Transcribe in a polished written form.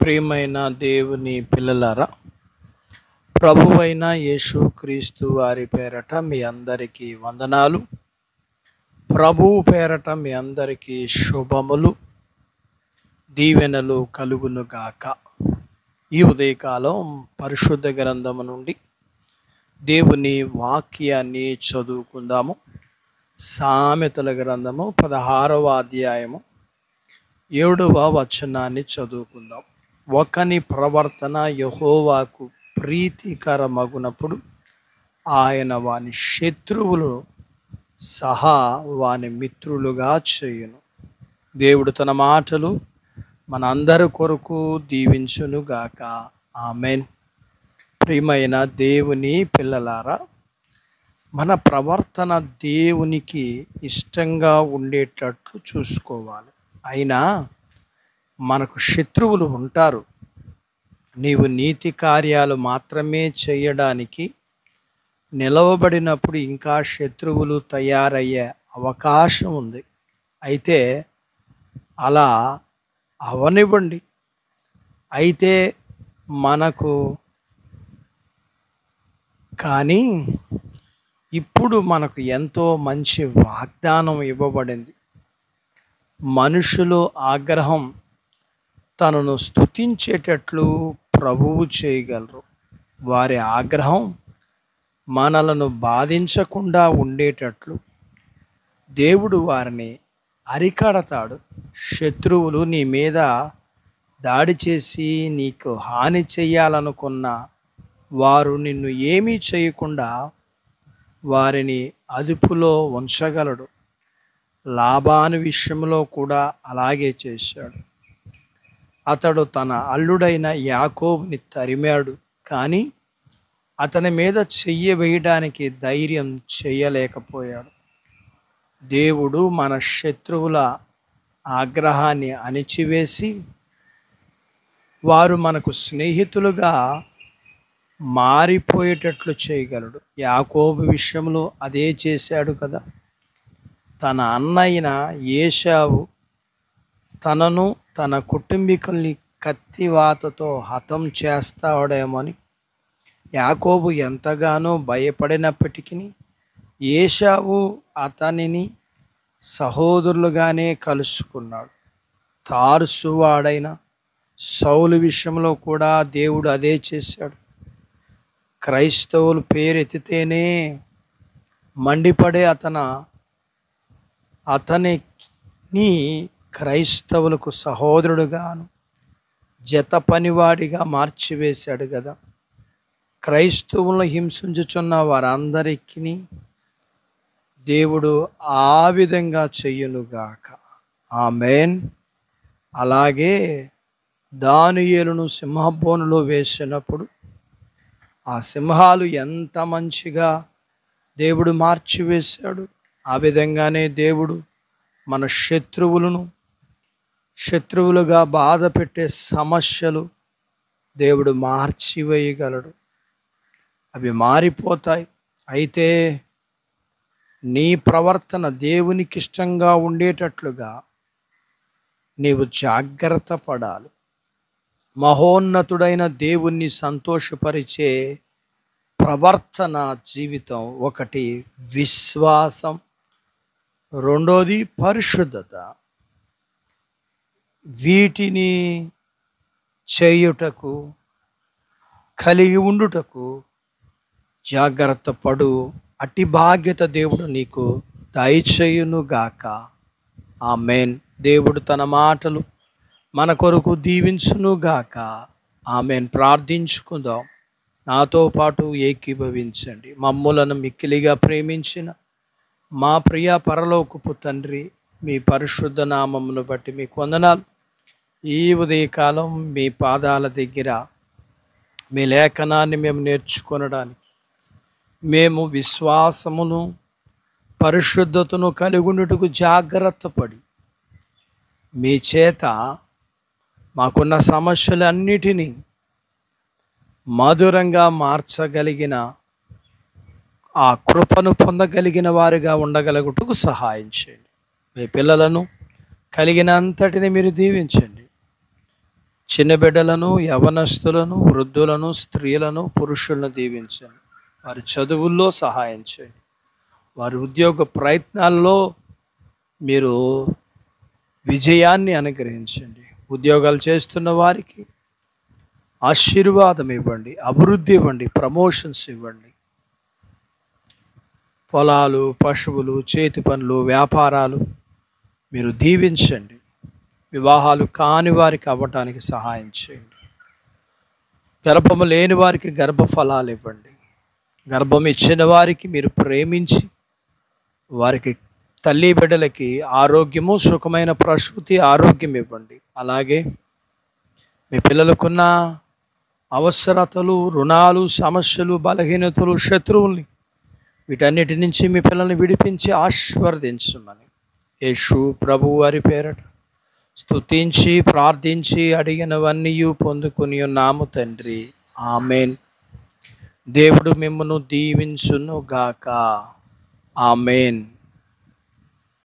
ప్రియమైన దేవుని పిల్లలారా, ప్రభువైన యేసుక్రీస్తు వారి పేరట మీ అందరికీ వందనాలు. ప్రభువు పేరట మీ అందరికీ శుభములు, దీవెనలు కలుగునుగాక. ఈ ఉదయకాలం పరిశుద్ధ గ్రంథము నుండి దేవుని వాక్యాన్ని చదువుకుందాము. సామెతల గ్రంథము 16వ అధ్యాయము 7వ వచనాన్ని చదువుకుందాం. ఒకని ప్రవర్తన యెహోవాకు ప్రీతికరమగునప్పుడు ఆయన వాని శత్రువులు సహా వాని మిత్రులుగా చేయును. దేవుడు తన మాటలు మన అందరి కొరకు దీవించునుగాక. ఆమెన్. ప్రియమైన దేవుని పిల్లలారా, మన ప్రవర్తన దేవునికి ఇష్టంగా ఉండేటట్లు చూసుకోవాలి. అయినా మనకు శత్రువులు ఉంటారు. నీవు నీతి కార్యాలు మాత్రమే చేయడానికి నిలవబడినప్పుడు ఇంకా శత్రువులు తయారయ్యే అవకాశం ఉంది. అయితే అలా అవనివ్వండి. అయితే మనకు కానీ ఇప్పుడు మనకు ఎంతో మంచి వాగ్దానం ఇవ్వబడింది. మనుషులు ఆగ్రహం తనను స్తుతించేటట్లు ప్రభువు చేయగలరు. వారి ఆగ్రహం మనలను బాధించకుండా ఉండేటట్లు దేవుడు వారిని అరికడతాడు. శత్రువులు నీ మీద దాడి చేసి నీకు హాని చెయ్యాలనుకున్న వారు నిన్ను ఏమీ చేయకుండా వారిని అదుపులో ఉంచగలడు. లాబాను విషయంలో కూడా అలాగే చేశాడు. అతడు తన అల్లుడైన యాకోబుని తరిమాడు, కానీ అతని మీద చెయ్యి వేయడానికి ధైర్యం చేయలేకపోయాడు. దేవుడు మన శత్రువుల ఆగ్రహాన్ని అణిచివేసి వారు మనకు స్నేహితులుగా మారిపోయేటట్లు చేయగలడు. యాకోబు విషయంలో అదే చేశాడు కదా. తన అన్నయ్యన ఏశావు తనను తన కుటుంబీకుల్ని కత్తివాతతో హతం చేస్తాడేమోని యాకోబు ఎంతగానో భయపడినప్పటికీ ఏశావు అతనిని సహోదరులుగానే కలుసుకున్నాడు. తార్సువాడైన సౌలు విషయంలో కూడా దేవుడు అదే చేశాడు. క్రైస్తవులు పేరెత్తితేనే మండిపడే అతనిని క్రైస్తవులకు సహోదరుడుగాను జత పనివాడిగా మార్చివేశాడు కదా. క్రైస్తవులను హింసించుచున్న వారందరికీ దేవుడు ఆ విధంగా చెయ్యునుగాక. ఆమేన్. అలాగే దానియేలును సింహబోనులో వేసినప్పుడు ఆ సింహాలు ఎంత మంచిగా దేవుడు మార్చివేశాడు. ఆ విధంగానే దేవుడు మన శత్రువులుగా బాధ పెట్టే సమస్యలు దేవుడు మార్చివేయగలడు. అవి మారిపోతాయి. అయితే నీ ప్రవర్తన దేవునికి ఇష్టంగా ఉండేటట్లుగా నీవు జాగ్రత్త పడాలి. మహోన్నతుడైన దేవుణ్ణి సంతోషపరిచే ప్రవర్తన జీవితం ఒకటి విశ్వాసం, రెండోది పరిశుద్ధత. వీటిని చేయుటకు కలిగి ఉండుటకు జాగ్రత్త పడు. అట్టి బాధ్యత దేవుడు నీకు దయచేయునుగాక. ఆమేన్. దేవుడు తన మాటలు మన కొరకు దీవించునుగాక. ఆమేన్. ప్రార్థించుకుందాం. నాతో పాటు ఏకీభవించండి. మమ్ములను మిక్కిలిగా ప్రేమించిన మా ప్రియ పరలోకపు తండ్రి, మీ పరిశుద్ధ నామమును బట్టి మీకు వందనాలు. ఈ ఉదయకాలం మీ పాదాల దగ్గర మీ లేఖనాన్ని మేము నేర్చుకొనడానికి, మేము విశ్వాసమును పరిశుద్ధతను కలిగి ఉండుటకు జాగ్రత్త పడి మీ చేత మాకున్న సమస్యలన్నిటినీ మధురంగా మార్చగలిగిన ఆ కృపను పొందగలిగిన వారిగా ఉండగలుగుటకు సహాయం చేయండి. మీ పిల్లలను కలిగిన అంతటిని మీరు దీవించండి. చిన్న బిడ్డలను, యవనస్తులను, వృద్ధులను, స్త్రీలను, పురుషులను దీవించండి. వారి చదువుల్లో సహాయం చేయండి. వారి ఉద్యోగ ప్రయత్నాల్లో మీరు విజయాన్ని అనుగ్రహించండి. ఉద్యోగాలు చేస్తున్న వారికి ఆశీర్వాదం ఇవ్వండి, అభివృద్ధి ఇవ్వండి, ప్రమోషన్స్ ఇవ్వండి. పొలాలు, పశువులు, చేతి పనులు, వ్యాపారాలు మీరు దీవించండి. వివాహాలు కాని వారికి అవ్వటానికి సహాయం చేయండి. గర్భము లేని వారికి గర్భఫలాలు ఇవ్వండి. గర్భం ఇచ్చిన వారికి మీరు ప్రేమించి వారికి తల్లి బిడ్డలకి ఆరోగ్యము, సుఖమైన ప్రసూతి ఆరోగ్యం ఇవ్వండి. అలాగే మీ పిల్లలకున్న అవసరతలు, రుణాలు, సమస్యలు, బలహీనతలు, శత్రువుల్ని వీటన్నిటి నుంచి మీ పిల్లల్ని విడిపించి ఆశీర్వదించమని యేసు ప్రభువు వారి పేరట స్తుతించి ప్రార్థించి అడిగినవన్నీ పొందుకుని ఉన్నాము తండ్రి. ఆమెన్. దేవుడు మిమ్మును దీవించును గాక. ఆమెన్.